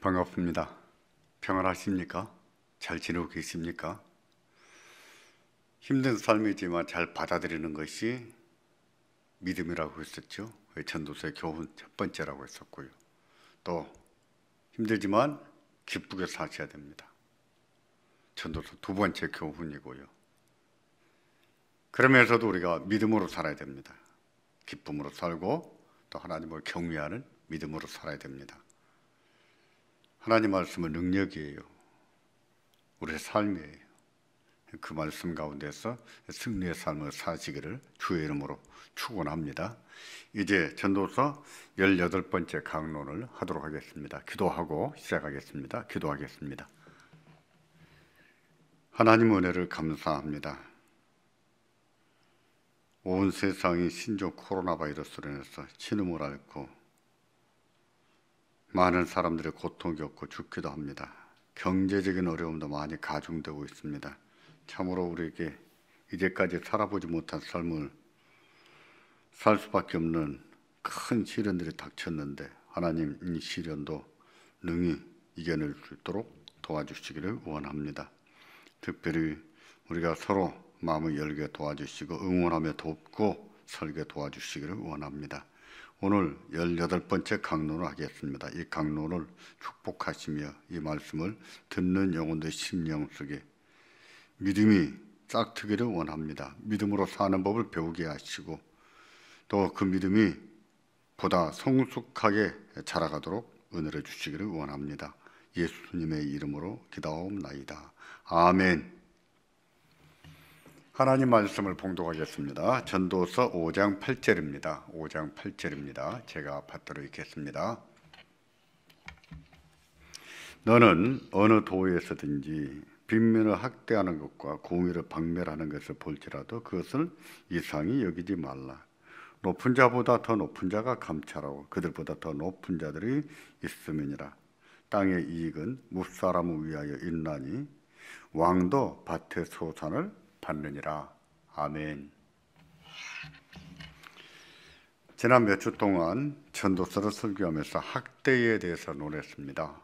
반갑습니다. 평안하십니까? 잘 지내고 계십니까? 힘든 삶이지만 잘 받아들이는 것이 믿음이라고 했었죠. 전도서의 교훈 첫 번째라고 했었고요. 또 힘들지만 기쁘게 사셔야 됩니다. 전도서 두 번째 교훈이고요. 그러면서도 우리가 믿음으로 살아야 됩니다. 기쁨으로 살고 또 하나님을 경외하는 믿음으로 살아야 됩니다. 하나님 말씀은 능력이에요. 우리의 삶이에요. 그 말씀 가운데서 승리의 삶을 사시기를 주의 이름으로 축원합니다. 이제 전도서 18번째 강론을 하도록 하겠습니다. 기도하고 시작하겠습니다. 기도하겠습니다. 하나님 은혜를 감사합니다. 온 세상이 신종 코로나 바이러스로 인해서 신음을 앓고 많은 사람들이 고통 겪고 죽기도 합니다. 경제적인 어려움도 많이 가중되고 있습니다. 참으로 우리에게 이제까지 살아보지 못한 삶을 살 수밖에 없는 큰 시련들이 닥쳤는데 하나님 이 시련도 능히 이겨낼 수 있도록 도와주시기를 원합니다. 특별히 우리가 서로 마음을 열게 도와주시고 응원하며 돕고 살게 도와주시기를 원합니다. 오늘 18번째 강론을 하겠습니다. 이 강론을 축복하시며 이 말씀을 듣는 영혼들 심령 속에 믿음이 싹트기를 원합니다. 믿음으로 사는 법을 배우게 하시고 또 그 믿음이 보다 성숙하게 자라가도록 은혜를 주시기를 원합니다. 예수님의 이름으로 기도하옵나이다. 아멘. 하나님 말씀을 봉독하겠습니다. 전도서 5장 8절입니다. 5장 8절입니다. 제가 받들어 읽겠습니다. 너는 어느 도에서든지 빈민을 학대하는 것과 공의를 박멸하는 것을 볼지라도 그것을 이상히 여기지 말라. 높은 자보다 더 높은 자가 감찰하고 그들보다 더 높은 자들이 있음이니라. 땅의 이익은 무사람을 위하여 있나니 왕도 밭의 소산을 받느니라. 아멘. 지난 몇 주 동안 전도서를 설교하면서 학대에 대해서 논했습니다.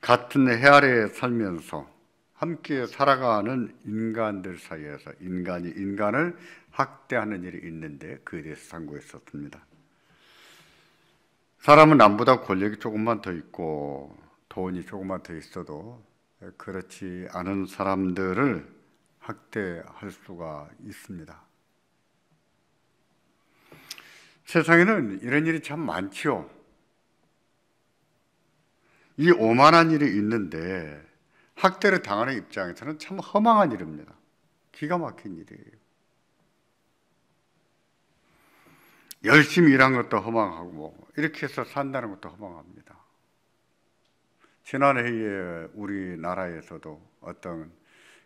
같은 해 아래에 살면서 함께 살아가는 인간들 사이에서 인간이 인간을 학대하는 일이 있는데 그에 대해서 상고했었습니다. 사람은 남보다 권력이 조금만 더 있고 돈이 조금만 더 있어도 그렇지 않은 사람들을 학대할 수가 있습니다. 세상에는 이런 일이 참 많지요. 이 오만한 일이 있는데 학대를 당하는 입장에서는 참 허망한 일입니다. 기가 막힌 일이에요. 열심히 일한 것도 허망하고 이렇게 해서 산다는 것도 허망합니다. 지난해에 우리나라에서도 어떤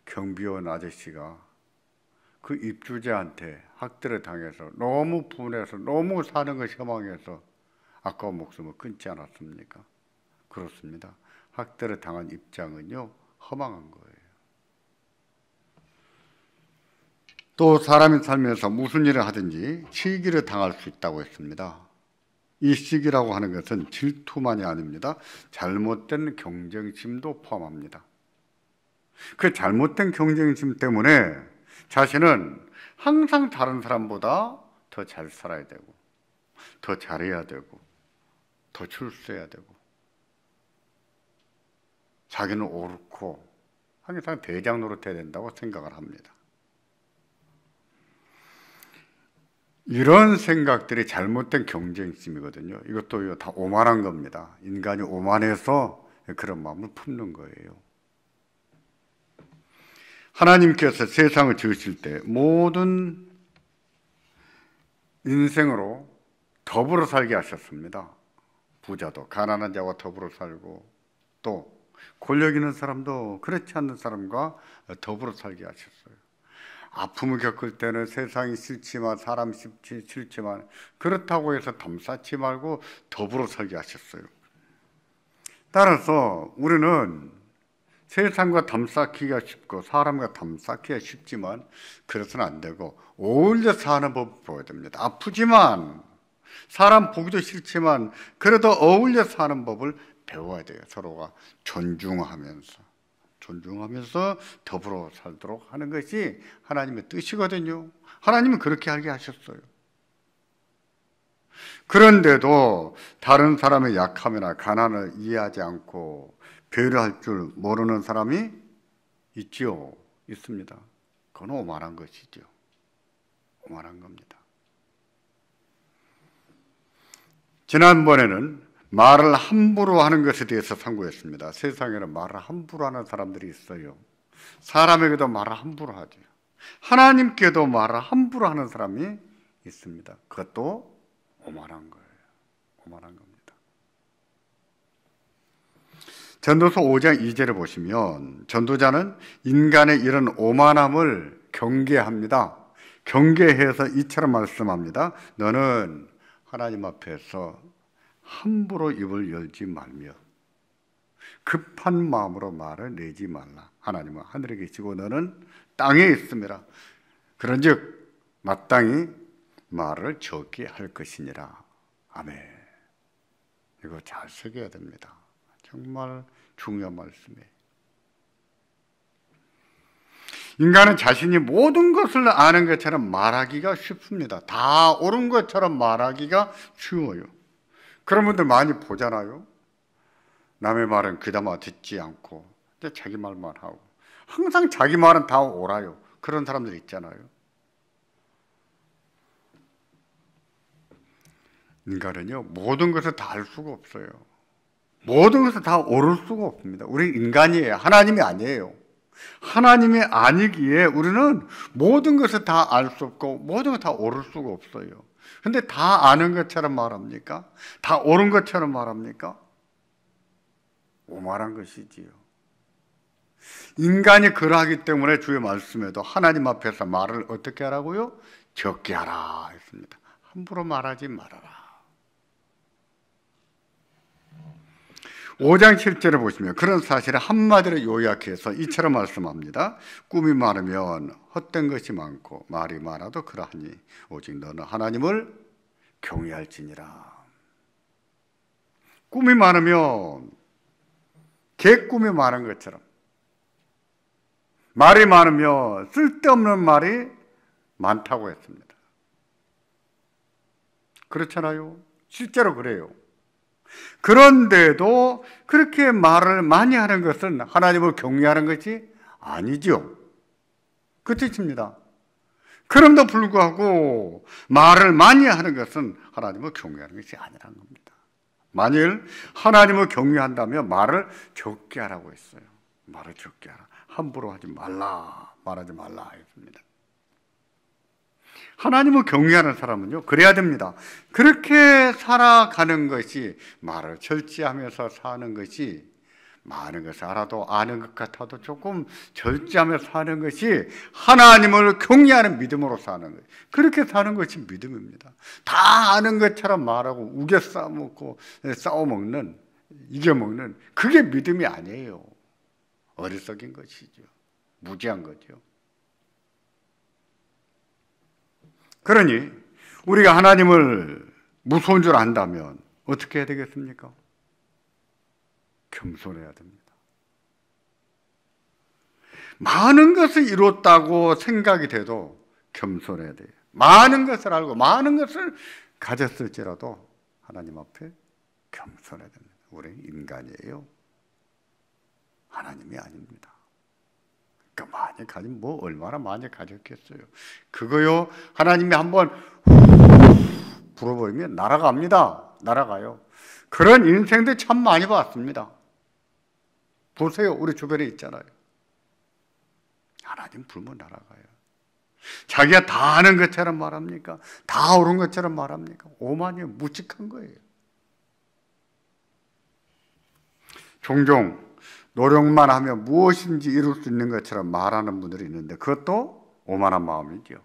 경비원 아저씨가 그 입주자한테 학대를 당해서 너무 분해서 너무 사는 것이 허망해서 아까운 목숨을 끊지 않았습니까? 그렇습니다. 학대를 당한 입장은요 허망한 거예요. 또 사람이 살면서 무슨 일을 하든지 시기를 당할 수 있다고 했습니다. 이 시기라고 하는 것은 질투만이 아닙니다. 잘못된 경쟁심도 포함합니다. 그 잘못된 경쟁심 때문에 자신은 항상 다른 사람보다 더 잘 살아야 되고 더 잘해야 되고 더 출세해야 되고 자기는 옳고 항상 대장 노릇해야 된다고 생각을 합니다. 이런 생각들이 잘못된 경쟁심이거든요. 이것도 다 오만한 겁니다. 인간이 오만해서 그런 마음을 품는 거예요. 하나님께서 세상을 지으실 때 모든 인생으로 더불어 살게 하셨습니다. 부자도 가난한 자와 더불어 살고 또 권력 있는 사람도 그렇지 않는 사람과 더불어 살게 하셨어요. 아픔을 겪을 때는 세상이 싫지만 사람이 싫지만 그렇다고 해서 담쌓지 말고 더불어 살게 하셨어요. 따라서 우리는 세상과 담쌓기가 쉽고 사람과 담쌓기가 쉽지만 그래서는 안 되고 어울려 사는 법을 보여야 됩니다. 아프지만 사람 보기도 싫지만 그래도 어울려 사는 법을 배워야 돼요. 서로가 존중하면서 더불어 살도록 하는 것이 하나님의 뜻이거든요. 하나님은 그렇게 하게 하셨어요. 그런데도 다른 사람의 약함이나 가난을 이해하지 않고 배려할 줄 모르는 사람이 있지요. 있습니다. 그건 오만한 것이죠. 오만한 겁니다. 지난번에는 말을 함부로 하는 것에 대해서 상고했습니다. 세상에는 말을 함부로 하는 사람들이 있어요. 사람에게도 말을 함부로 하죠. 하나님께도 말을 함부로 하는 사람이 있습니다. 그것도 오만한 거예요. 오만한 겁니다. 전도서 5장 2절에 보시면 전도자는 인간의 이런 오만함을 경계합니다. 경계해서 이처럼 말씀합니다. 너는 하나님 앞에서 함부로 입을 열지 말며 급한 마음으로 말을 내지 말라. 하나님은 하늘에 계시고 너는 땅에 있음이라. 그런즉 마땅히 말을 적게 할 것이니라. 아멘. 이거 잘 새겨야 됩니다. 정말 중요한 말씀이에요. 인간은 자신이 모든 것을 아는 것처럼 말하기가 쉽습니다. 다 옳은 것처럼 말하기가 쉬워요. 그런 분들 많이 보잖아요. 남의 말은 귀담아 듣지 않고 자기 말만 하고 항상 자기 말은 다 옳아요. 그런 사람들 있잖아요. 인간은요, 모든 것을 다 알 수가 없어요. 모든 것을 다 옳을 수가 없습니다. 우리 인간이에요. 하나님이 아니에요. 하나님이 아니기에 우리는 모든 것을 다 알 수 없고 모든 것 다 옳을 수가 없어요. 근데 다 아는 것처럼 말합니까? 다 옳은 것처럼 말합니까? 오만한 것이지요. 인간이 그러하기 때문에 주의 말씀에도 하나님 앞에서 말을 어떻게 하라고요? 적게 하라 했습니다. 함부로 말하지 말아라. 5장 7절을 보시면 그런 사실을 한마디로 요약해서 이처럼 말씀합니다. 꿈이 많으면 헛된 것이 많고 말이 많아도 그러하니 오직 너는 하나님을 경외할지니라. 꿈이 많으면 개꿈이 많은 것처럼 말이 많으면 쓸데없는 말이 많다고 했습니다. 그렇잖아요. 실제로 그래요. 그런데도 그렇게 말을 많이 하는 것은 하나님을 경외하는 것이 아니죠. 그 뜻입니다. 그럼에도 불구하고 말을 많이 하는 것은 하나님을 경외하는 것이 아니라는 겁니다. 만일 하나님을 경외한다면 말을 적게 하라고 했어요. 말을 적게 하라. 함부로 하지 말라. 말하지 말라 했습니다. 하나님을 경외하는 사람은요, 그래야 됩니다. 그렇게 살아가는 것이 말을 절제하면서 사는 것이 많은 것을 알아도 아는 것 같아도 조금 절제하며 사는 것이 하나님을 경외하는 믿음으로 사는 거예요. 그렇게 사는 것이 믿음입니다. 다 아는 것처럼 말하고 우겨 싸먹고 싸워먹는, 이겨먹는 그게 믿음이 아니에요. 어리석인 것이죠. 무지한 거죠. 그러니 우리가 하나님을 무서운 줄 안다면 어떻게 해야 되겠습니까? 겸손해야 됩니다. 많은 것을 이뤘다고 생각이 돼도 겸손해야 돼요. 많은 것을 알고 많은 것을 가졌을지라도 하나님 앞에 겸손해야 됩니다. 우리는 인간이에요. 하나님이 아닙니다. 그러니까 많이 가지면 뭐 얼마나 많이 가졌겠어요. 그거요, 하나님이 한번 불어버리면 날아갑니다. 날아가요. 그런 인생들 참 많이 봤습니다. 보세요. 우리 주변에 있잖아요. 하나님 불면 날아가요. 자기가 다 아는 것처럼 말합니까? 다 옳은 것처럼 말합니까? 오만이 무식한 거예요. 종종 노력만 하면 무엇인지 이룰 수 있는 것처럼 말하는 분들이 있는데 그것도 오만한 마음이죠.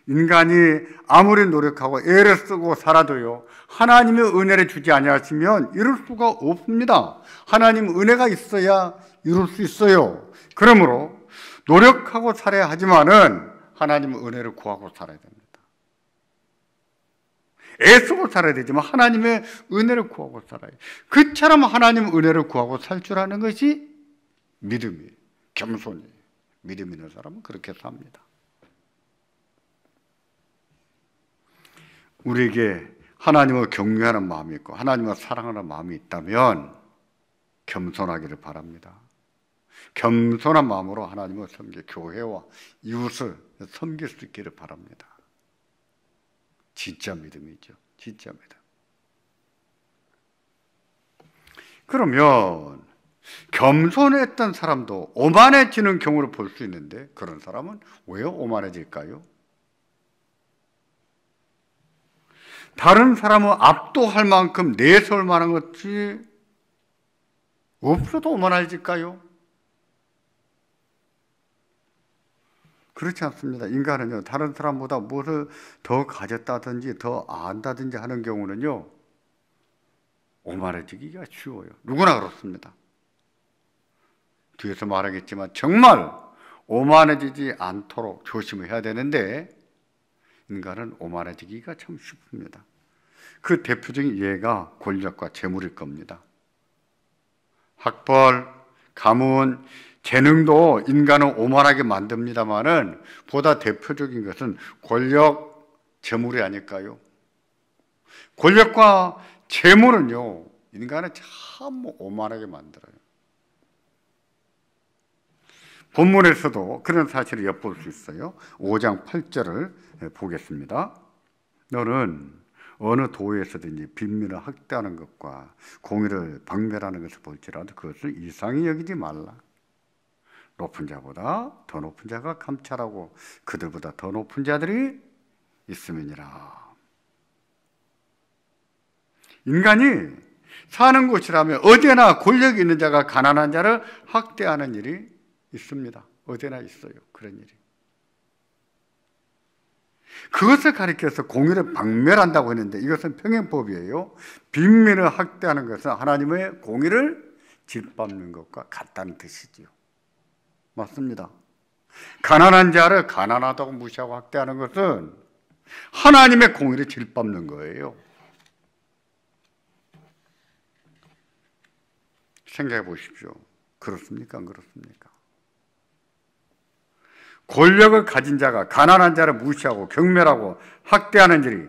인간이 아무리 노력하고 애를 쓰고 살아도요, 하나님의 은혜를 주지 아니하시면 이룰 수가 없습니다. 하나님 은혜가 있어야 이룰 수 있어요. 그러므로 노력하고 살아야 하지만은 하나님의 은혜를 구하고 살아야 됩니다. 애쓰고 살아야 되지만 하나님의 은혜를 구하고 살아요. 그처럼 하나님 은혜를 구하고 살 줄 아는 것이 믿음이, 겸손이. 믿음 있는 사람은 그렇게 삽니다. 우리에게 하나님을 경외하는 마음이 있고 하나님을 사랑하는 마음이 있다면 겸손하기를 바랍니다. 겸손한 마음으로 하나님을 섬겨 교회와 이웃을 섬길 수 있기를 바랍니다. 진짜 믿음이죠. 진짜 믿음. 그러면 겸손했던 사람도 오만해지는 경우를 볼 수 있는데 그런 사람은 왜 오만해질까요? 다른 사람을 압도할 만큼 내세울 만한 것이 없어도 오만해질까요? 그렇지 않습니다. 인간은요, 다른 사람보다 무엇을 더 가졌다든지 더 안다든지 하는 경우는요, 오만해지기가 쉬워요. 누구나 그렇습니다. 뒤에서 말하겠지만 정말 오만해지지 않도록 조심해야 되는데 인간은 오만해지기가 참 쉽습니다. 그 대표적인 예가 권력과 재물일 겁니다. 학벌, 가문, 재능도 인간을 오만하게 만듭니다만은 보다 대표적인 것은 권력, 재물이 아닐까요? 권력과 재물은요, 인간을 참 오만하게 만들어요. 본문에서도 그런 사실을 엿볼 수 있어요. 5장 8절을 보겠습니다. 너는 어느 도에서든지 빈민을 학대하는 것과 공의를 박멸하는 것을 볼지라도 그것을 이상히 여기지 말라. 높은 자보다 더 높은 자가 감찰하고 그들보다 더 높은 자들이 있음이니라. 인간이 사는 곳이라면 어디나 권력이 있는 자가 가난한 자를 학대하는 일이 있습니다. 어디나 있어요. 그런 일이. 그것을 가리켜서 공의를 박멸한다고 했는데 이것은 평행법이에요. 빈민을 학대하는 것은 하나님의 공의를 짓밟는 것과 같다는 뜻이지요. 맞습니다. 가난한 자를 가난하다고 무시하고 학대하는 것은 하나님의 공의를 짓밟는 거예요. 생각해 보십시오. 그렇습니까? 안 그렇습니까? 권력을 가진 자가 가난한 자를 무시하고 경멸하고 학대하는 일이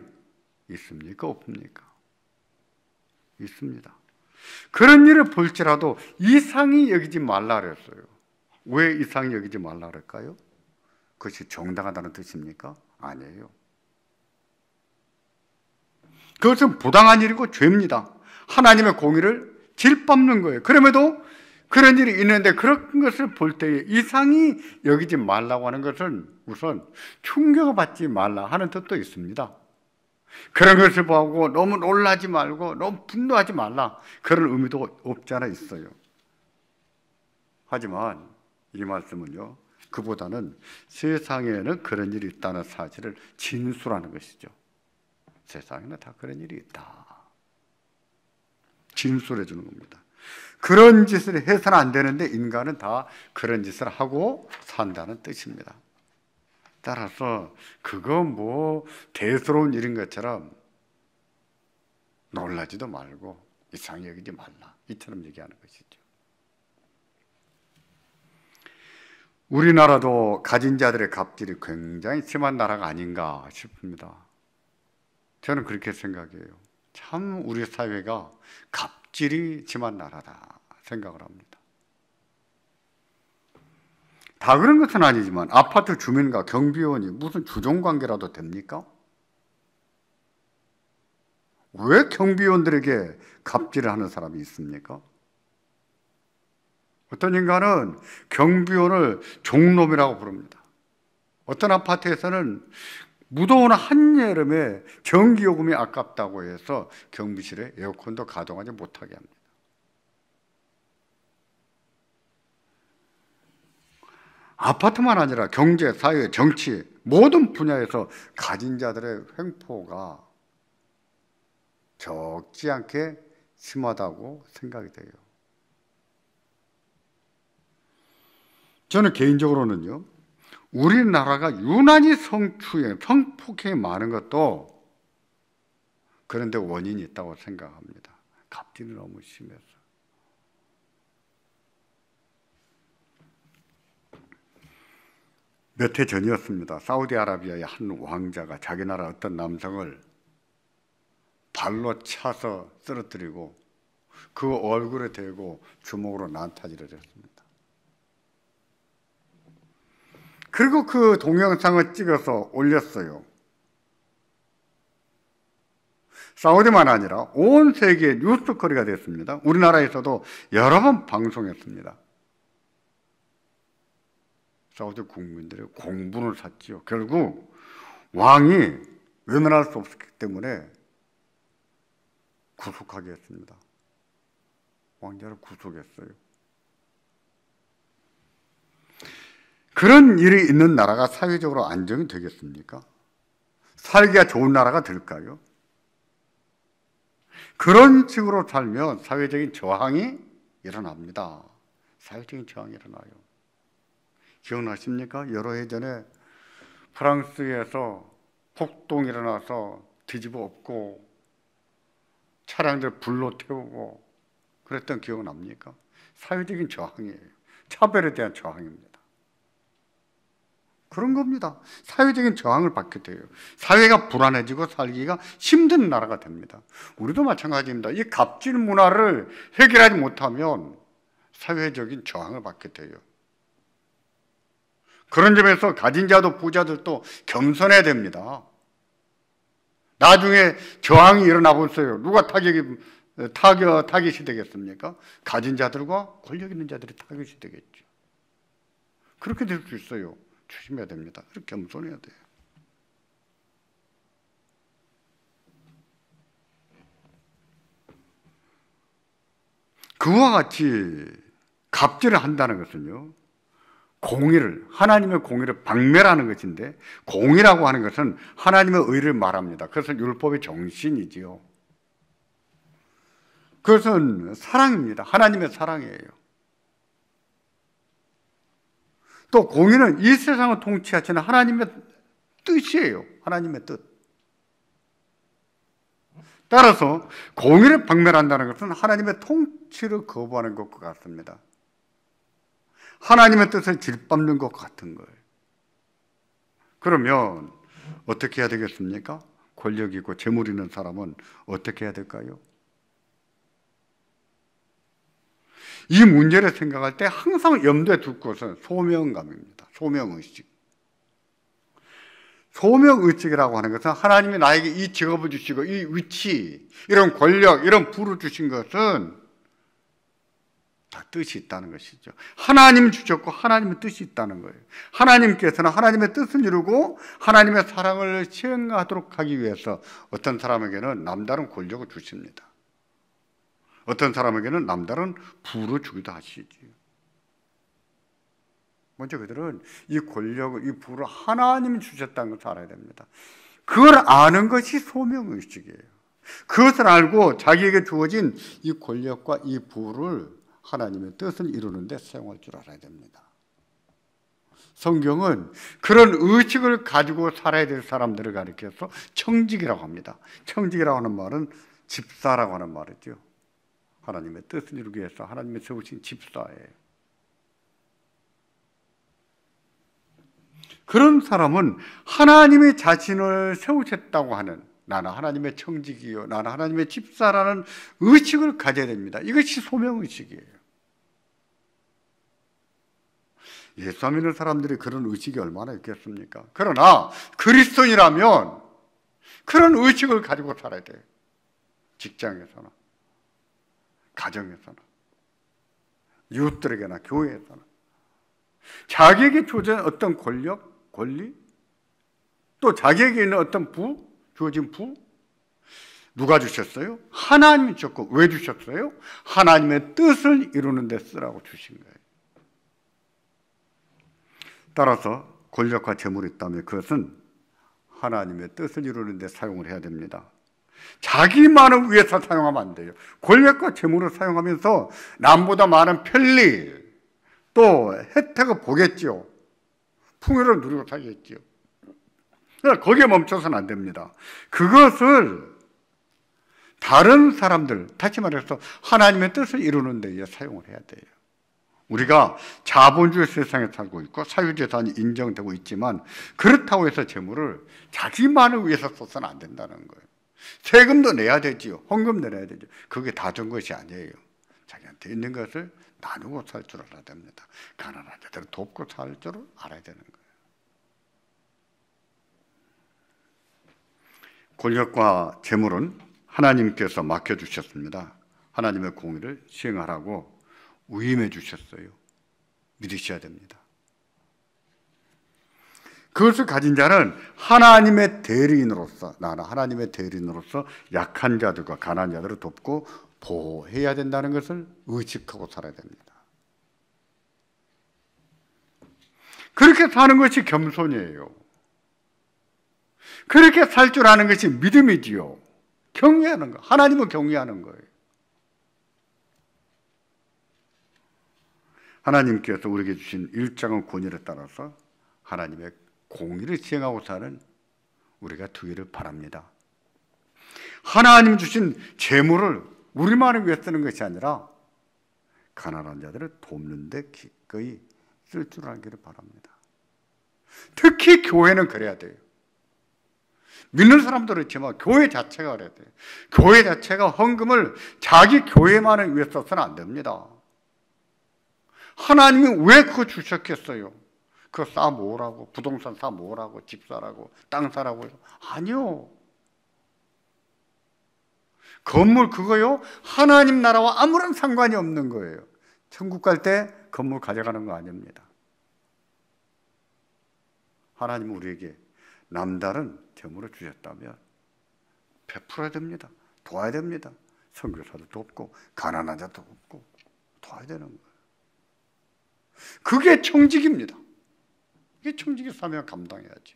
있습니까? 없습니까? 있습니다. 그런 일을 볼지라도 이상히 여기지 말라 그랬어요. 왜 이상히 여기지 말라 그럴까요? 그것이 정당하다는 뜻입니까? 아니에요. 그것은 부당한 일이고 죄입니다. 하나님의 공의를 짓밟는 거예요. 그럼에도 그런 일이 있는데 그런 것을 볼 때에 이상히 여기지 말라고 하는 것은 우선 충격을 받지 말라 하는 뜻도 있습니다. 그런 것을 보고 너무 놀라지 말고 너무 분노하지 말라 그런 의미도 없지 않아 있어요. 하지만 이 말씀은요, 그보다는 세상에는 그런 일이 있다는 사실을 진술하는 것이죠. 세상에는 다 그런 일이 있다. 진술해 주는 겁니다. 그런 짓을 해서는 안 되는데 인간은 다 그런 짓을 하고 산다는 뜻입니다. 따라서 그거 뭐 대수로운 일인 것처럼 놀라지도 말고 이상히 여기지 말라 이처럼 얘기하는 것이죠. 우리나라도 가진 자들의 갑질이 굉장히 심한 나라가 아닌가 싶습니다. 저는 그렇게 생각해요. 참 우리 사회가 갑질이 심한 나라다 생각을 합니다. 다 그런 것은 아니지만 아파트 주민과 경비원이 무슨 주종관계라도 됩니까? 왜 경비원들에게 갑질을 하는 사람이 있습니까? 어떤 인간은 경비원을 종놈이라고 부릅니다. 어떤 아파트에서는 무더운 한여름에 전기요금이 아깝다고 해서 경비실에 에어컨도 가동하지 못하게 합니다. 아파트만 아니라 경제, 사회, 정치 모든 분야에서 가진 자들의 횡포가 적지 않게 심하다고 생각이 돼요. 저는 개인적으로는요, 우리나라가 유난히 성폭행이 많은 것도 그런데 원인이 있다고 생각합니다. 갑질이 너무 심해서. 몇 해 전이었습니다. 사우디아라비아의 한 왕자가 자기 나라 어떤 남성을 발로 차서 쓰러뜨리고 그 얼굴에 대고 주먹으로 난타질을 했습니다. 그리고 그 동영상을 찍어서 올렸어요. 사우디만 아니라 온 세계에 뉴스거리가 됐습니다. 우리나라에서도 여러 번 방송했습니다. 사우디 국민들의 공분을 샀지요. 결국 왕이 외면할 수 없었기 때문에 구속하게 했습니다. 왕자를 구속했어요. 그런 일이 있는 나라가 사회적으로 안정이 되겠습니까? 살기가 좋은 나라가 될까요? 그런 식으로 살면 사회적인 저항이 일어납니다. 사회적인 저항이 일어나요. 기억나십니까? 여러 해 전에 프랑스에서 폭동이 일어나서 뒤집어 엎고 차량들 불로 태우고 그랬던 기억 납니까? 사회적인 저항이에요. 차별에 대한 저항입니다. 그런 겁니다. 사회적인 저항을 받게 돼요. 사회가 불안해지고 살기가 힘든 나라가 됩니다. 우리도 마찬가지입니다. 이 갑질 문화를 해결하지 못하면 사회적인 저항을 받게 돼요. 그런 점에서 가진 자도 부자들도 겸손해야 됩니다. 나중에 저항이 일어나 보세요. 누가 타깃이 되겠습니까? 가진 자들과 권력 있는 자들이 타깃이 되겠죠. 그렇게 될 수 있어요. 조심해야 됩니다. 그렇게 겸손해야 돼요. 그와 같이 갑질을 한다는 것은요, 하나님의 공의를 박멸하는 것인데, 공의라고 하는 것은 하나님의 의를 말합니다. 그것은 율법의 정신이지요. 그것은 사랑입니다. 하나님의 사랑이에요. 또 공의는 이 세상을 통치하시는 하나님의 뜻이에요. 하나님의 뜻. 따라서 공의를 박멸한다는 것은 하나님의 통치를 거부하는 것과 같습니다. 하나님의 뜻을 짓밟는 것 같은 거예요. 그러면 어떻게 해야 되겠습니까? 권력 있고 재물 있는 사람은 어떻게 해야 될까요? 이 문제를 생각할 때 항상 염두에 둘 것은 소명감입니다. 소명의식. 소명의식이라고 하는 것은 하나님이 나에게 이 직업을 주시고 이 위치, 이런 권력, 이런 부를 주신 것은 다 뜻이 있다는 것이죠. 하나님 주셨고 하나님의 뜻이 있다는 거예요. 하나님께서는 하나님의 뜻을 이루고 하나님의 사랑을 시행하도록 하기 위해서 어떤 사람에게는 남다른 권력을 주십니다. 어떤 사람에게는 남다른 부를 주기도 하시지요. 먼저 그들은 이 권력을, 이 부를 하나님이 주셨다는 것을 알아야 됩니다. 그걸 아는 것이 소명의식이에요. 그것을 알고 자기에게 주어진 이 권력과 이 부를 하나님의 뜻을 이루는 데 사용할 줄 알아야 됩니다. 성경은 그런 의식을 가지고 살아야 될 사람들을 가리켜서 청직이라고 합니다. 청직이라고 하는 말은 집사라고 하는 말이죠. 하나님의 뜻을 이루기 위해서 하나님의 세우신 집사예요. 그런 사람은 하나님이 자신을 세우셨다고 하는, 나는 하나님의 청직이요, 나는 하나님의 집사라는 의식을 가져야 됩니다. 이것이 소명의식이에요. 예수 믿는 사람들이 그런 의식이 얼마나 있겠습니까? 그러나 그리스도인이라면 그런 의식을 가지고 살아야 돼요. 직장에서나 가정에서나 이웃들에게나 교회에서나 자기에게 주어진 어떤 권력, 권리, 또 자기에게 있는 어떤 부, 주어진 부, 누가 주셨어요? 하나님이 주셨고, 왜 주셨어요? 하나님의 뜻을 이루는 데 쓰라고 주신 거예요. 따라서 권력과 재물이 있다면 그것은 하나님의 뜻을 이루는 데 사용을 해야 됩니다. 자기만을 위해서 사용하면 안 돼요. 권력과 재물을 사용하면서 남보다 많은 편리, 또 혜택을 보겠지요. 풍요를 누리고 살겠지요. 거기에 멈춰서는 안 됩니다. 그것을 다른 사람들, 다시 말해서 하나님의 뜻을 이루는 데에 사용을 해야 돼요. 우리가 자본주의 세상에 살고 있고 사유재산이 인정되고 있지만 그렇다고 해서 재물을 자기만을 위해서 써서는 안 된다는 거예요. 세금도 내야 되지요. 헌금 내야 되죠. 그게 다 준 것이 아니에요. 자기한테 있는 것을 나누고 살 줄 알아야 됩니다. 가난한 자들을 돕고 살 줄 알아야 되는 거예요. 권력과 재물은 하나님께서 맡겨주셨습니다. 하나님의 공의를 시행하라고 위임해 주셨어요. 믿으셔야 됩니다. 그것을 가진 자는 하나님의 대리인으로서, 나는 하나님의 대리인으로서 약한 자들과 가난한 자들을 돕고 보호해야 된다는 것을 의식하고 살아야 됩니다. 그렇게 사는 것이 겸손이에요. 그렇게 살 줄 아는 것이 믿음이지요. 경외하는 거, 하나님을 경외하는 거예요. 하나님께서 우리에게 주신 일정한 권위를 따라서 하나님의 공의를 시행하고 사는 우리가 되기를 바랍니다. 하나님 주신 재물을 우리만을 위해 쓰는 것이 아니라 가난한 자들을 돕는 데 기꺼이 쓸 줄 알기를 바랍니다. 특히 교회는 그래야 돼요. 믿는 사람들은 있지만 교회 자체가 그래야 돼요. 교회 자체가 헌금을 자기 교회만을 위해 써서는 안 됩니다. 하나님이 왜 그거 주셨겠어요? 그거 쌓아 모으라고, 부동산 쌓아 모으라고, 집 사라고, 땅 사라고 해서. 아니요. 건물 그거요, 하나님 나라와 아무런 상관이 없는 거예요. 천국 갈 때 건물 가져가는 거 아닙니다. 하나님은 우리에게 남다른 재물을 주셨다면 베풀어야 됩니다. 도와야 됩니다. 선교사도 돕고 가난한 자도 돕고 도와야 되는 거예요. 그게 청직입니다. 이게 청직의 사명을 감당해야지.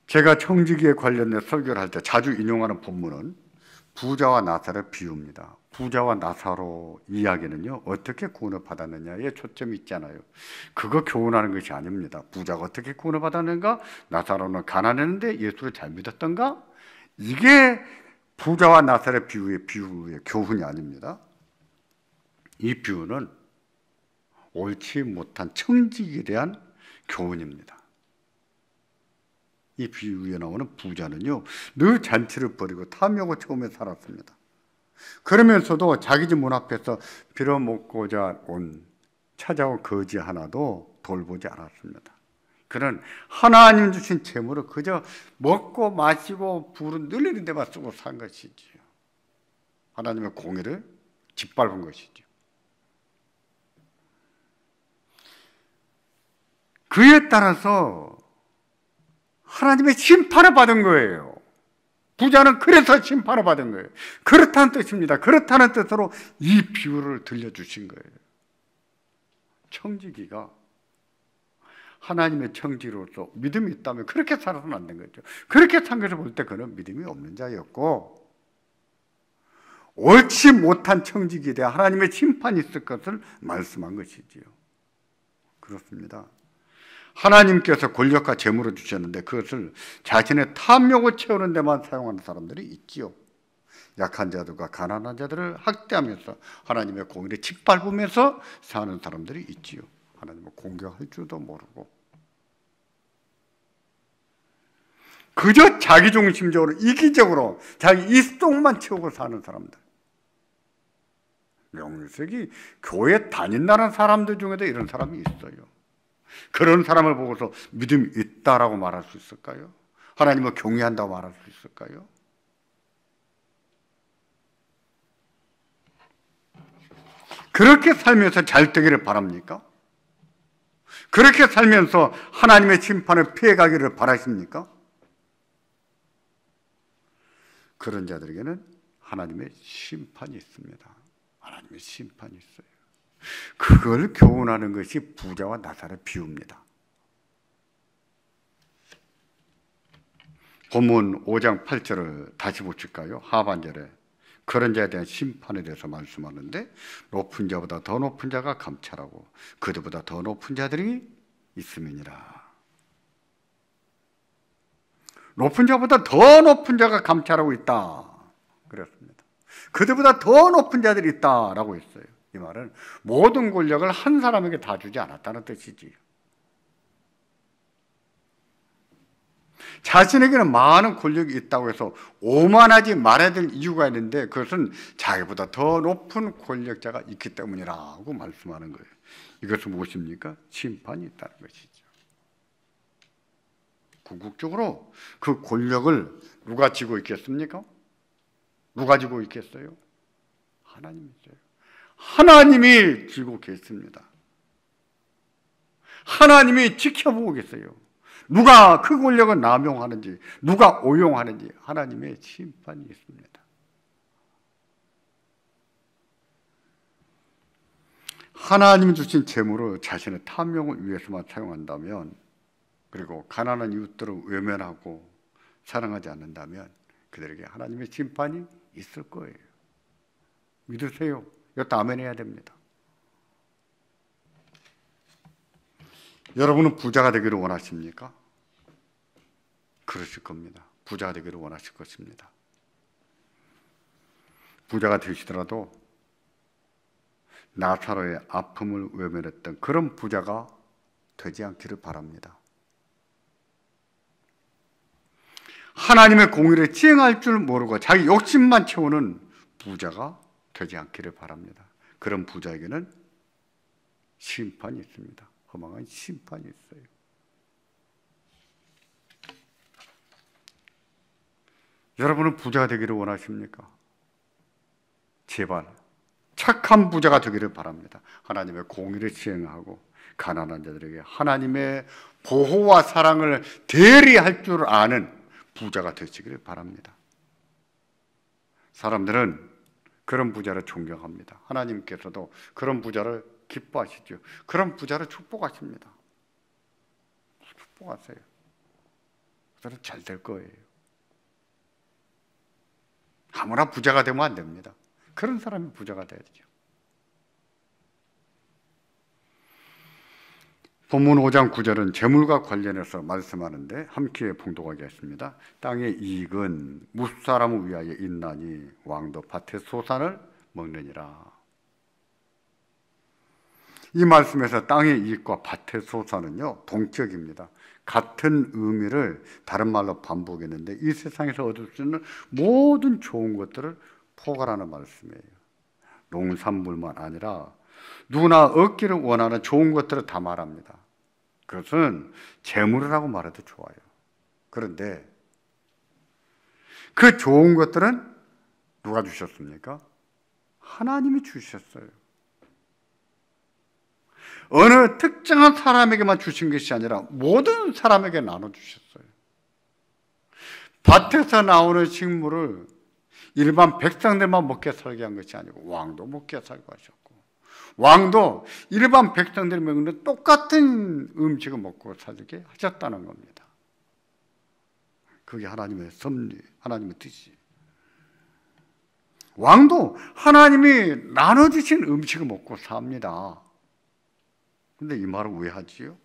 제가 청지기에 관련된 설교를 할 때 자주 인용하는 본문은 부자와 나사로를 비웁니다. 부자와 나사로 이야기는요, 어떻게 구원을 받았느냐에 초점이 있잖아요. 그거 교훈하는 것이 아닙니다. 부자가 어떻게 구원을 받았는가? 나사로는 가난했는데 예수를 잘 믿었던가? 이게 부자와 나사로의 비유의 교훈이 아닙니다. 이 비유는 옳지 못한 청지기에 대한 교훈입니다. 이 비유에 나오는 부자는요, 늘 잔치를 벌이고 탐욕을 채우며 살았습니다. 그러면서도 자기 집 문 앞에서 빌어먹고자 찾아온 거지 하나도 돌보지 않았습니다. 그는 하나님 주신 재물을 그저 먹고 마시고 부른 늘리는 데만 쓰고 산 것이지요. 하나님의 공의를 짓밟은 것이죠. 그에 따라서 하나님의 심판을 받은 거예요. 부자는 그래서 심판을 받은 거예요. 그렇다는 뜻입니다. 그렇다는 뜻으로 이 비유를 들려주신 거예요. 청지기가 하나님의 청지로서 믿음이 있다면 그렇게 살아서는 안 된 거죠. 그렇게 산 것을 볼 때 그는 믿음이 없는 자였고, 옳지 못한 청지기에 대해 하나님의 심판이 있을 것을 말씀한 것이지요. 그렇습니다. 하나님께서 권력과 재물을 주셨는데 그것을 자신의 탐욕을 채우는 데만 사용하는 사람들이 있지요. 약한 자들과 가난한 자들을 학대하면서 하나님의 공의를 짓밟으면서 사는 사람들이 있지요. 하나님을 공격할 줄도 모르고 그저 자기중심적으로 이기적으로 자기 이성만 채우고 사는 사람들. 명색이 교회 다닌다는 사람들 중에도 이런 사람이 있어요. 그런 사람을 보고서 믿음이 있다라고 말할 수 있을까요? 하나님을 경외한다고 말할 수 있을까요? 그렇게 살면서 잘 되기를 바랍니까? 그렇게 살면서 하나님의 심판을 피해가기를 바라십니까? 그런 자들에게는 하나님의 심판이 있습니다. 하나님의 심판이 있어요. 그걸 교훈하는 것이 부자와 나사로의 비유입니다. 본문 5장 8절을 다시 보실까요? 하반절에 그런 자에 대한 심판에 대해서 말씀하는데, 높은 자보다 더 높은 자가 감찰하고 그들보다 더 높은 자들이 있음이니라. 높은 자보다 더 높은 자가 감찰하고 있다. 그랬습니다. 그들보다 더 높은 자들이 있다라고 했어요. 이 말은 모든 권력을 한 사람에게 다 주지 않았다는 뜻이지. 자신에게는 많은 권력이 있다고 해서 오만하지 말아야 될 이유가 있는데 그것은 자기보다 더 높은 권력자가 있기 때문이라고 말씀하는 거예요. 이것은 무엇입니까? 심판이 있다는 것이죠. 궁극적으로 그 권력을 누가 쥐고 있겠습니까? 누가 쥐고 있겠어요? 하나님이 있어요. 하나님이 쥐고 계십니다. 하나님이 지켜보고 계세요. 누가 그 권력을 남용하는지, 누가 오용하는지 하나님의 심판이 있습니다. 하나님 주신 재물을 자신의 탐욕을 위해서만 사용한다면, 그리고 가난한 이웃들을 외면하고 사랑하지 않는다면 그들에게 하나님의 심판이 있을 거예요. 믿으세요. 이것도 아멘 해야 됩니다. 여러분은 부자가 되기를 원하십니까? 그러실 겁니다. 부자가 되기를 원하실 것입니다. 부자가 되시더라도 나사로의 아픔을 외면했던 그런 부자가 되지 않기를 바랍니다. 하나님의 공의를 시행할 줄 모르고 자기 욕심만 채우는 부자가 되지 않기를 바랍니다. 그런 부자에게는 심판이 있습니다. 허망한 심판이 있어요. 여러분은 부자가 되기를 원하십니까? 제발 착한 부자가 되기를 바랍니다. 하나님의 공의를 시행하고 가난한 자들에게 하나님의 보호와 사랑을 대리할 줄 아는 부자가 되시기를 바랍니다. 사람들은 그런 부자를 존경합니다. 하나님께서도 그런 부자를 기뻐하시죠. 그런 부자를 축복하십니다. 축복하세요. 그들은 잘 될 거예요. 아무나 부자가 되면 안 됩니다. 그런 사람이 부자가 돼야죠. 본문 5장 9절은 재물과 관련해서 말씀하는데 함께 봉독하겠습니다. 땅의 이익은 무사람을 위하여 있나니 왕도 밭의 소산을 먹느니라. 이 말씀에서 땅의 이익과 밭의 소산은요, 동격입니다. 같은 의미를 다른 말로 반복했는데 이 세상에서 얻을 수 있는 모든 좋은 것들을 포괄하는 말씀이에요. 농산물만 아니라 누구나 얻기를 원하는 좋은 것들을 다 말합니다. 그것은 재물이라고 말해도 좋아요. 그런데 그 좋은 것들은 누가 주셨습니까? 하나님이 주셨어요. 어느 특정한 사람에게만 주신 것이 아니라 모든 사람에게 나눠주셨어요. 밭에서 나오는 식물을 일반 백성들만 먹게 살게 한 것이 아니고 왕도 먹게 살게 하셨고, 왕도 일반 백성들이 먹는 똑같은 음식을 먹고 살게 하셨다는 겁니다. 그게 하나님의 섭리, 하나님의 뜻이. 왕도 하나님이 나눠주신 음식을 먹고 삽니다. 근데 이 말을 왜 하지요?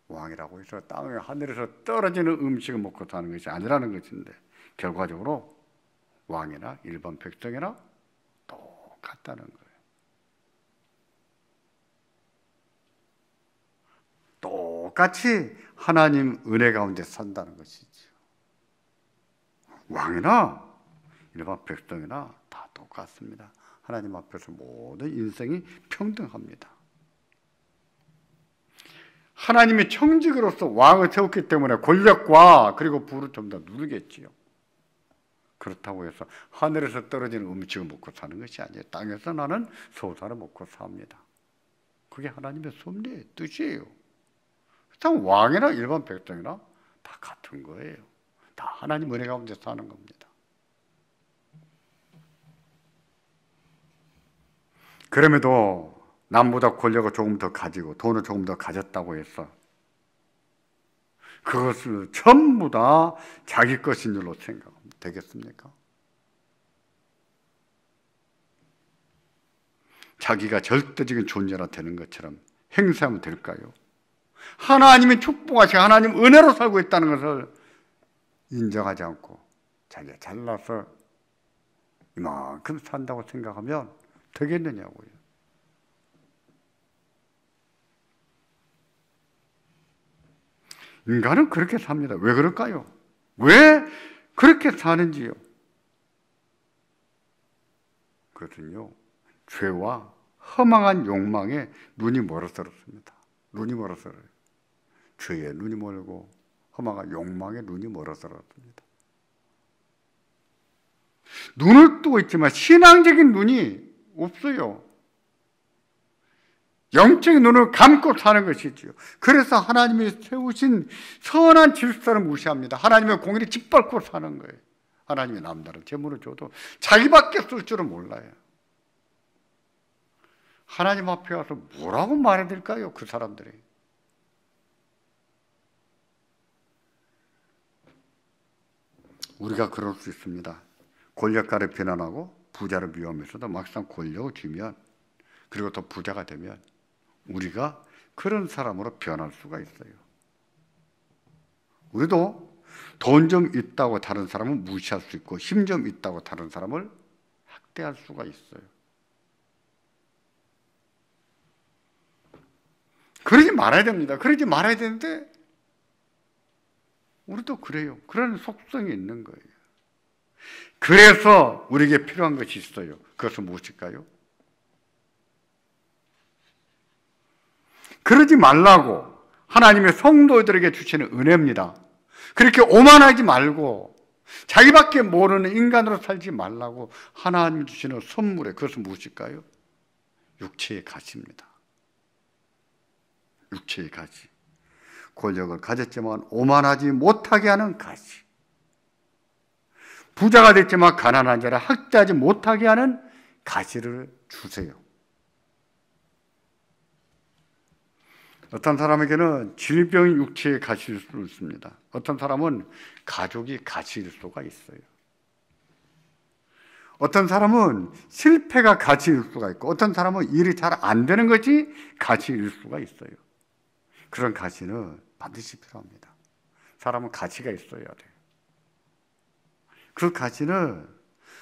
왕이라고 해서 땅에 하늘에서 떨어지는 음식을 먹고 사는 것이 아니라는 것인데, 결과적으로 왕이나 일반 백성이나 똑같다는 거예요. 똑같이 하나님 은혜 가운데 산다는 것이죠. 왕이나 일반 백성이나 다 똑같습니다. 하나님 앞에서 모든 인생이 평등합니다. 하나님이 청직으로서 왕을 세웠기 때문에 권력과 그리고 부를 좀 더 누리겠지요. 그렇다고 해서 하늘에서 떨어지는 음식을 먹고 사는 것이 아니에요. 땅에서 나는 소사를 먹고 삽니다. 그게 하나님의 섭리의 뜻이에요. 그렇다면 왕이나 일반 백성이나 다 같은 거예요. 다 하나님 은혜 가운데 사는 겁니다. 그럼에도 남보다 권력을 조금 더 가지고 돈을 조금 더 가졌다고 해서 그것을 전부 다 자기 것인 줄로 생각하면 되겠습니까? 자기가 절대적인 존재라 되는 것처럼 행세하면 될까요? 하나님이 축복하시고 하나님 은혜로 살고 있다는 것을 인정하지 않고 자기가 잘나서 이만큼 산다고 생각하면 되겠느냐고요. 인간은 그렇게 삽니다. 왜 그럴까요? 왜 그렇게 사는지요? 그것은요, 죄와 허망한 욕망에 눈이 멀어서렇습니다. 눈이 멀어서요. 죄에 눈이 멀고 허망한 욕망에 눈이 멀어서렇습니다. 눈을 뜨고 있지만 신앙적인 눈이 없어요. 영적인 눈을 감고 사는 것이지요. 그래서 하나님이 세우신 선한 질서를 무시합니다. 하나님의 공의를 짓밟고 사는 거예요. 하나님이 남다른 재물을 줘도 자기밖에 쓸 줄은 몰라요. 하나님 앞에 와서 뭐라고 말해야 될까요? 그 사람들이. 우리가 그럴 수 있습니다. 권력가를 비난하고 부자를 미워하면서도 막상 권력을 쥐면, 그리고 또 부자가 되면 우리가 그런 사람으로 변할 수가 있어요. 우리도 돈 좀 있다고 다른 사람을 무시할 수 있고 힘 좀 있다고 다른 사람을 학대할 수가 있어요. 그러지 말아야 됩니다. 그러지 말아야 되는데 우리도 그래요. 그런 속성이 있는 거예요. 그래서 우리에게 필요한 것이 있어요. 그것은 무엇일까요? 그러지 말라고 하나님의 성도들에게 주시는 은혜입니다. 그렇게 오만하지 말고 자기밖에 모르는 인간으로 살지 말라고 하나님이 주시는 선물에, 그것은 무엇일까요? 육체의 가치입니다. 육체의 가치. 권력을 가졌지만 오만하지 못하게 하는 가치. 부자가 됐지만 가난한 자를 학대하지 못하게 하는 가치를 주세요. 어떤 사람에게는 질병이 육체의 가치일 수 있습니다. 어떤 사람은 가족이 가치일 수가 있어요. 어떤 사람은 실패가 가치일 수가 있고, 어떤 사람은 일이 잘 안 되는 것이 가치일 수가 있어요. 그런 가치는 반드시 필요합니다. 사람은 가치가 있어야 돼요. 그 가치는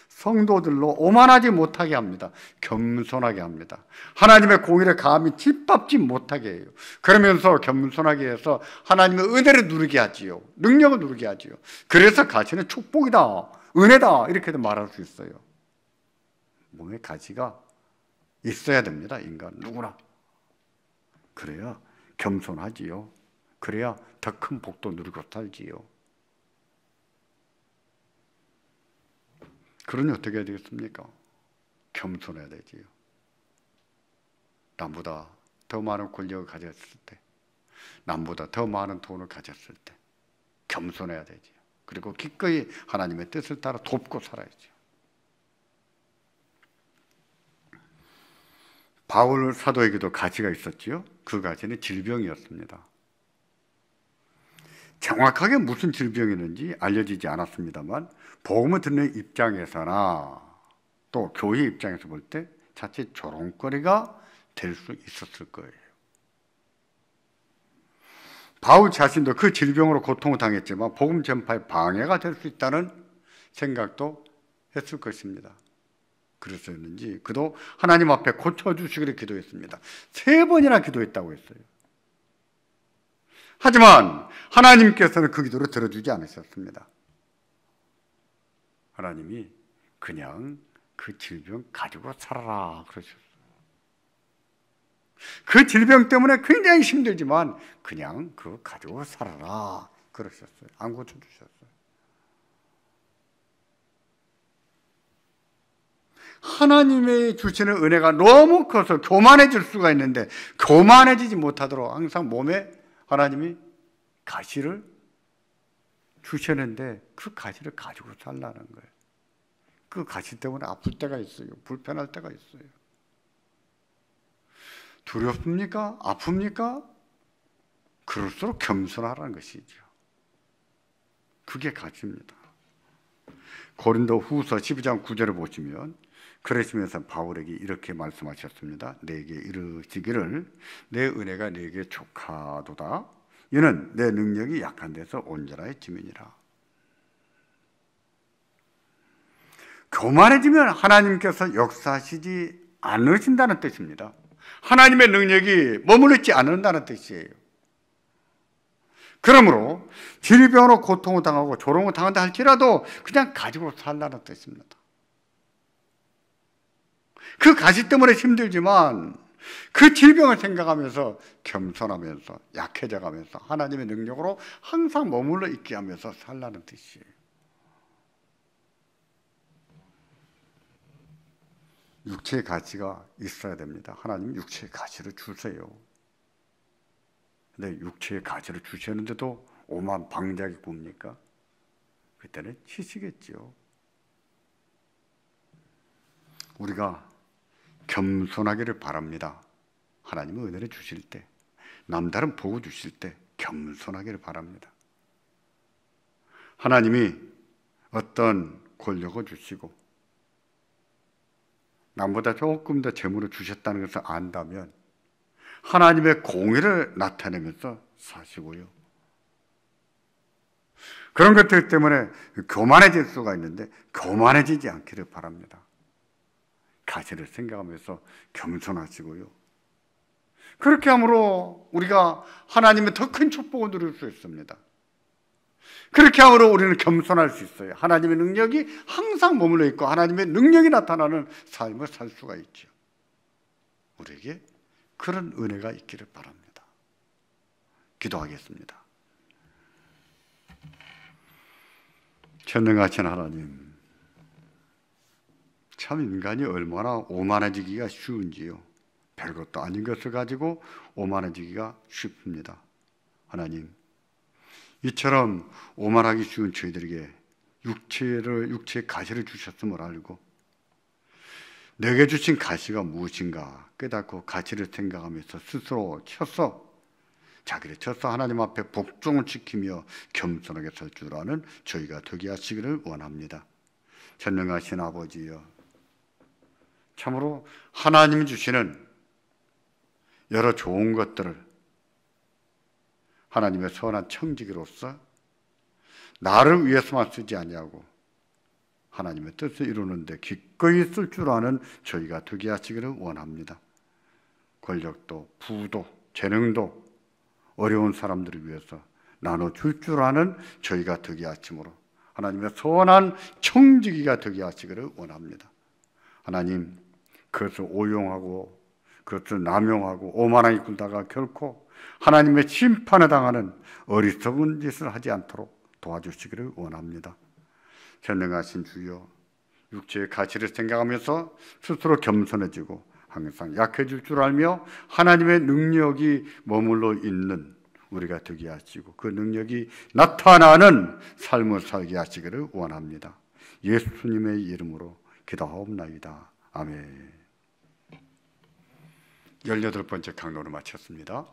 성도들로 오만하지 못하게 합니다. 겸손하게 합니다. 하나님의 공의를 감히 짓밟지 못하게 해요. 그러면서 겸손하게 해서 하나님의 은혜를 누리게 하지요. 능력을 누리게 하지요. 그래서 가치는 축복이다, 은혜다, 이렇게도 말할 수 있어요. 몸에 가치가 있어야 됩니다. 인간 누구나. 그래야 겸손하지요. 그래야 더 큰 복도 누리고 살지요. 그러니 어떻게 해야 되겠습니까? 겸손해야 되지요. 남보다 더 많은 권력을 가졌을 때, 남보다 더 많은 돈을 가졌을 때 겸손해야 되지요. 그리고 기꺼이 하나님의 뜻을 따라 돕고 살아야죠. 바울 사도에게도 가치가 있었지요. 그 가치는 질병이었습니다. 정확하게 무슨 질병이었는지 알려지지 않았습니다만, 복음을 듣는 입장에서나 또 교회 입장에서 볼 때 자칫 조롱거리가 될 수 있었을 거예요. 바울 자신도 그 질병으로 고통을 당했지만 복음 전파에 방해가 될 수 있다는 생각도 했을 것입니다. 그래서였는지 그도 하나님 앞에 고쳐주시기를 기도했습니다. 3번이나 기도했다고 했어요. 하지만 하나님께서는 그 기도를 들어주지 않으셨습니다. 하나님이 그냥 그 질병 가지고 살아라 그러셨어요. 그 질병 때문에 굉장히 힘들지만 그냥 그거 가지고 살아라 그러셨어요. 안 고쳐주셨어요. 하나님의 주시는 은혜가 너무 커서 교만해질 수가 있는데, 교만해지지 못하도록 항상 몸에 하나님이 가시를 주셨는데 그 가시를 가지고 살라는 거예요. 그 가시 때문에 아플 때가 있어요. 불편할 때가 있어요. 두렵습니까? 아픕니까? 그럴수록 겸손하라는 것이죠. 그게 가치입니다. 고린도 후서 12장 9절을 보시면 그러시면서 바울에게 이렇게 말씀하셨습니다. 내게 이르시기를 내 은혜가 내게 족하도다. 이는 내 능력이 약한 데서 온전하여 지면이라. 교만해지면 하나님께서 역사하시지 않으신다는 뜻입니다. 하나님의 능력이 머물러 있지 않는다는 뜻이에요. 그러므로 질병으로 고통을 당하고 조롱을 당한다 할지라도 그냥 가지고 살라는 뜻입니다. 그 가시 때문에 힘들지만 그 질병을 생각하면서 겸손하면서 약해져가면서 하나님의 능력으로 항상 머물러 있게 하면서 살라는 뜻이에요. 육체의 가치가 있어야 됩니다. 하나님 육체의 가치를 주세요. 근데 육체의 가치를 주셨는데도 오만 방작이 굽니까? 그때는 치시겠죠. 우리가 겸손하기를 바랍니다. 하나님은 은혜를 주실 때, 남다른 복을 주실 때 겸손하기를 바랍니다. 하나님이 어떤 권력을 주시고 남보다 조금 더 재물을 주셨다는 것을 안다면 하나님의 공의를 나타내면서 사시고요. 그런 것들 때문에 교만해질 수가 있는데 교만해지지 않기를 바랍니다. 가치를 생각하면서 겸손하시고요. 그렇게 함으로 우리가 하나님의 더 큰 축복을 누릴 수 있습니다. 그렇게 함으로 우리는 겸손할 수 있어요. 하나님의 능력이 항상 머물러 있고 하나님의 능력이 나타나는 삶을 살 수가 있죠. 우리에게 그런 은혜가 있기를 바랍니다. 기도하겠습니다. 전능하신 하나님, 참 인간이 얼마나 오만해지기가 쉬운지요. 별것도 아닌 것을 가지고 오만해지기가 쉽습니다. 하나님, 이처럼 오만하기 쉬운 저희들에게 육체의 가시를 주셨음을 알고 내게 주신 가시가 무엇인가 깨닫고 가치를 생각하면서 스스로 자기를 쳐서 하나님 앞에 복종을 지키며 겸손하게 설 줄 아는 저희가 되게 하시기를 원합니다. 전능하신 아버지여, 참으로 하나님이 주시는 여러 좋은 것들을 하나님의 선한 청지기로서 나를 위해서만 쓰지 아니하고 하나님의 뜻을 이루는데 기꺼이 쓸 줄 아는 저희가 되게 하시기를 원합니다. 권력도 부도 재능도 어려운 사람들을 위해서 나눠줄 줄 아는 저희가 되게 하심으로 하나님의 선한 청지기가 되게 하시기를 원합니다. 하나님, 그것을 오용하고 그것을 남용하고 오만하게 굴다가 결코 하나님의 심판에 당하는 어리석은 짓을 하지 않도록 도와주시기를 원합니다. 전능하신 주여, 육체의 가치를 생각하면서 스스로 겸손해지고 항상 약해질 줄 알며 하나님의 능력이 머물러 있는 우리가 되게 하시고 그 능력이 나타나는 삶을 살게 하시기를 원합니다. 예수님의 이름으로 기도하옵나이다. 아멘. 18번째 강론을 마쳤습니다.